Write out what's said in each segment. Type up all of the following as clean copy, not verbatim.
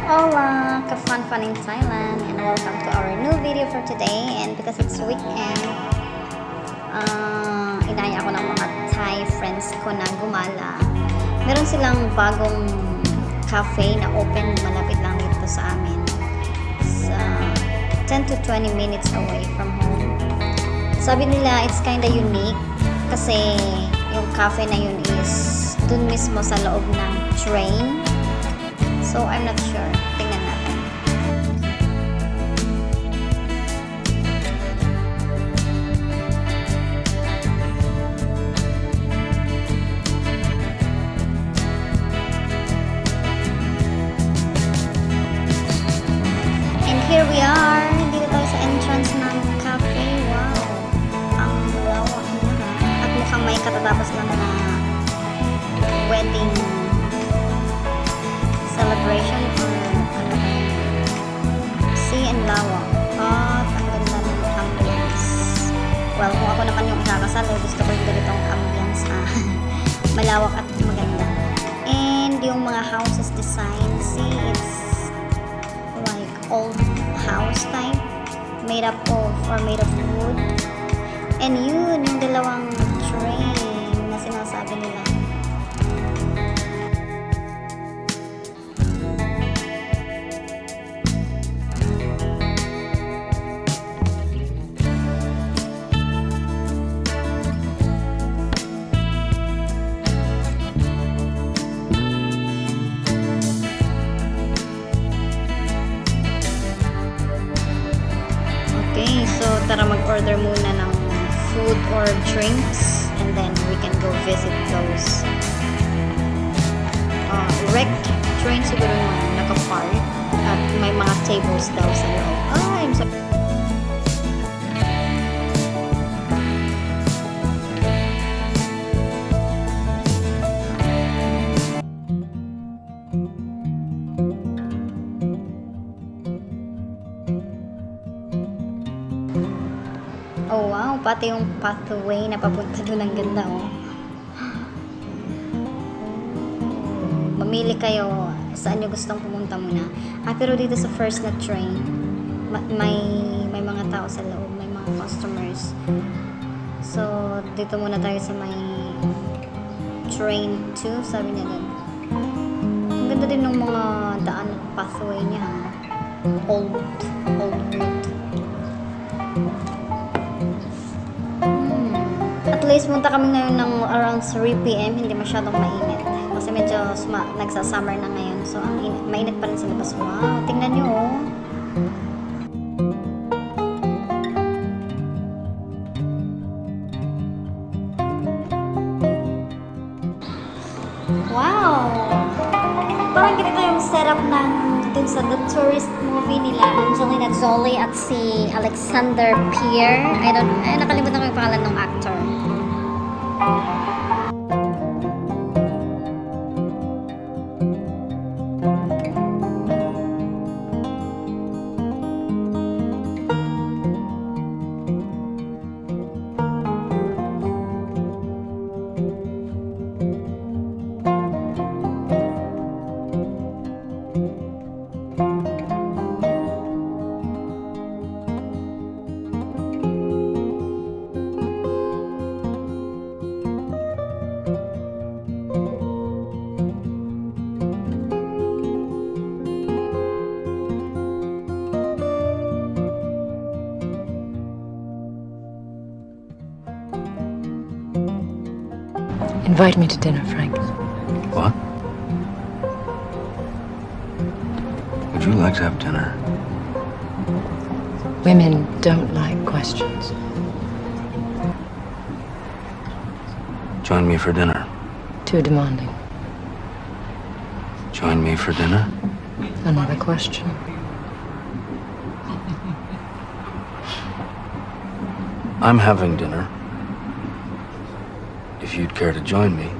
Hola, ka-fun in Thailand, and welcome to our new video for today. And because it's weekend, inaya ako ng mga Thai friends ko na gumala. Meron silang bagong cafe na open malapit lang dito sa amin. It's 10 to 20 minutes away from home. Sabi nila it's kinda unique kasi yung cafe na yun is dun mismo sa loob ng train. So, I'm not sure. Tingnan natin. And here we are. Dito tayo sa entrance ng cafe. Wow! Ang lawak na. At mukhang may katatapos lang na wedding celebration or ano, see and lawak at ang ganda ng ambience. Well, kung ako naman yung ikakasal, gusto ko yung ganitong ambience, malawak at maganda. And yung mga houses design, see, it's like old house type made of wood. And yun, yung dalawang train na sinasabi nila. Okay, so tara mag-order muna ng food or drinks and then we can go visit those wrecked train siguro na naka-park at may mga tables daw sa loob. I'm sorry. Oh wow, pati yung pathway na papunta doon, ang ganda oh. Mamili kayo saan nyo gustong pumunta muna. Pero dito sa first na train, may mga tao sa loob, may mga customers. So, dito muna tayo sa may train 2, sabi niya doon. Ang ganda din ng mga daan at pathway niya. Old route. At least munta kami ngayon ng around 3 PM, hindi masyadong mainit. Kasi medyo nagsa-summer na ngayon. So, ang mainit pa rin sa labas. Wow, tingnan nyo oh. Wow! Parang ganito yung setup ng dun sa The Tourist movie nila, Angelina Jolie at si Alexander Pierre. Nakalimutan ko yung pangalan ng actor. Invite me to dinner, Frank. What? Would you like to have dinner? Women don't like questions. Join me for dinner. Too demanding. Join me for dinner? Another question. I'm having dinner. If you'd care to join me.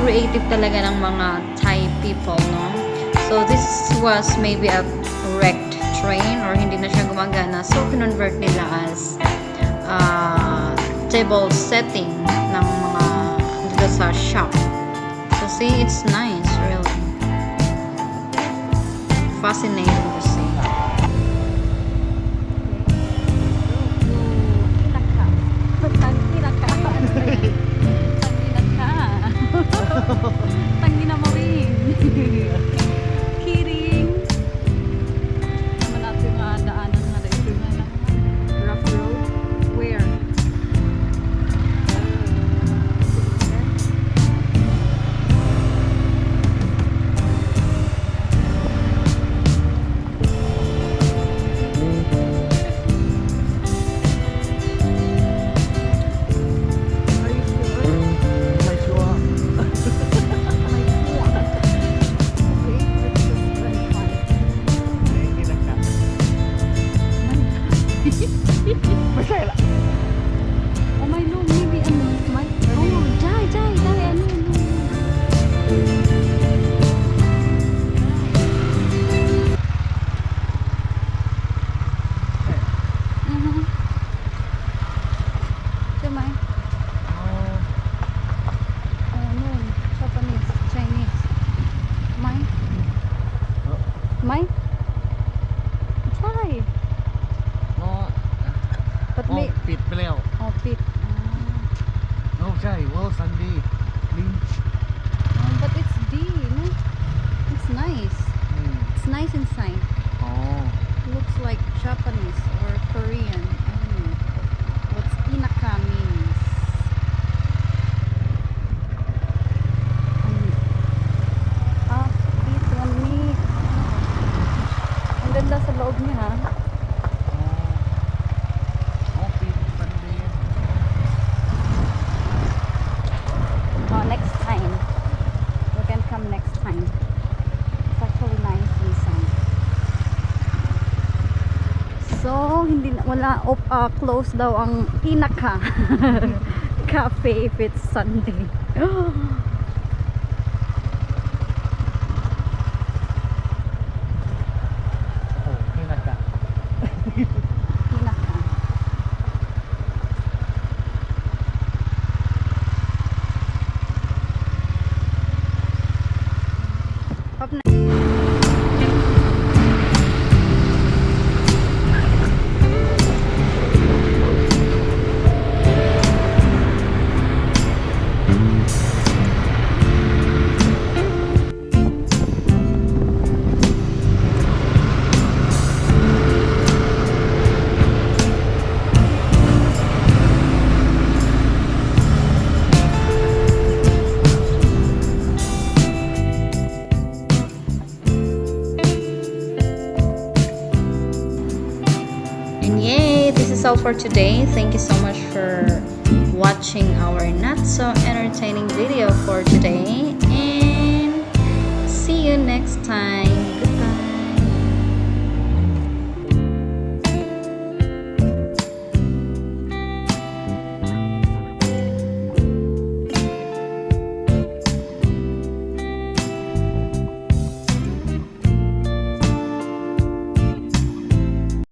creative talaga ng mga Thai people, no? So, this was maybe a wrecked train or hindi na siya gumagana. So, kinonvert nila as table setting ng mga dito sa shop. So, see, it's nice, really. Fascinating to see. Tanggi na mo rin. Kidding. Naman natin nga daanan nga dito na lang. Rough road. Where? Oh my no, maybe ano, my oh, jai, ano. Jai. Oh no, Japanese, Chinese. My? Jai. But me ปิดไปแล้ว oh pit. โอ้ใช่ว่าซันดี้ลิง But it's D, no? It's nice. It's nice inside. อ๋อ Looks like Japanese or Korean. I don't know what's inaka means. Dito ni. Ang ganda sa loob niya ha. อ๋อปิดซันดี้ Oh, next time. We can come next time. It's actually nice inside. So, hindi na, close daw ang Inaka Cafe if it's Sunday.โอ้นี่นะจ๊ะ Inaka. Up na. And yay, this is all for today. Thank you so much for watching our not so entertaining video for today, and see you next time.